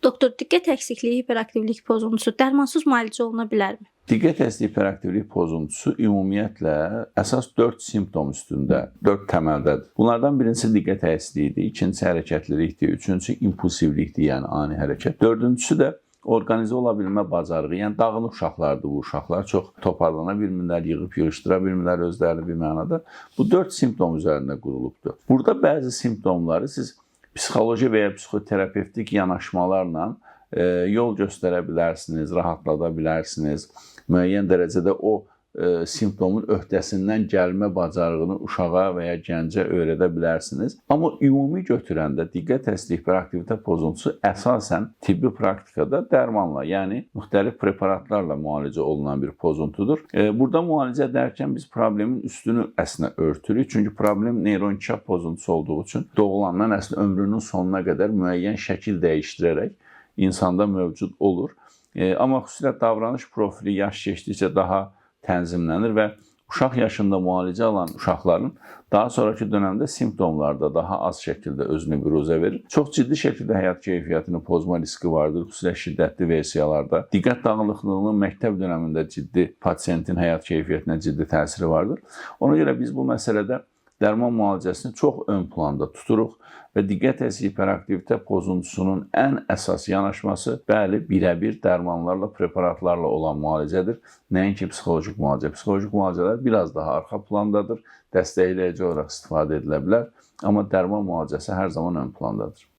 Doktor, diqqət əksikliyi, hiperaktivlik pozuntusu dərmansız müalicə oluna bilərmi? Diqqət əksikliyi, hiperaktivlik pozuntusu ümumiyyətlə əsas 4 simptom üstündə, 4 təməldədir. Bunlardan birincisi diqqət əksikliyidir, ikincisi hərəkətlilikdir, üçüncüsü impulsivlikdir, yəni ani hərəkət. Dördüncüsü də orqanizə ola bilmə bacarığı, yəni dağınıq uşaqlardır bu uşaqlar. Çox toparlana bilmirlər, yığıb-yığışdıra bilmirlər özlərini bir mənada. Bu 4 simptom üzərində qurulubdur. Burada bəzi simptomları siz psixoloji və ya psixoterapevtik yanaşmalarla yol göstərə bilərsiniz, rahatlada bilərsiniz. Müəyyən dərəcədə o simptomun öhdəsindən gəlmə bacarığını uşağa və ya gəncə öyrədə bilərsiniz. Amma ümumi götürəndə diqqət əksikliyi, hiperaktivitet pozuntusu əsasən tibbi praktikada dərmanla, yəni müxtəlif preparatlarla müalicə olunan bir pozuntudur. Burada müalicə edərkən biz problemin üstünü əslində örtürük. Çünki problem neyroinkişaf pozuntusu olduğu üçün doğulandan əslində ömrünün sonuna qədər müəyyən şəkil dəyişdirərək insanda mövcud olur. Amma xüsusilə davranış profili yaş keçdikcə daha tənzimlənir və uşaq yaşında müalicə alan uşaqların daha sonraki dönəmdə simptomlarda daha az şəkildə özünü büruzə verir. Çox ciddi şəkildə həyat keyfiyyətini pozma riski vardır, xüsusilə şiddətli versiyalarda. Diqqət dağınıqlığının məktəb dönəmində ciddi pasiyentin həyat keyfiyyətinə ciddi təsiri vardır. Ona görə biz bu məsələdə dərman müalicəsini çox ön planda tuturuq və diqqət əksikliyi, hiperaktivitet pozuntusunun ən əsas yanaşması bəli, birəbir dərmanlarla, preparatlarla olan müalicədir. Nəinki psixoloji müalicə. Psixoloji müalicələr biraz daha arxa plandadır, dəstəkləyici olaraq istifadə edilə bilər, amma dərman müalicəsi hər zaman ön plandadır.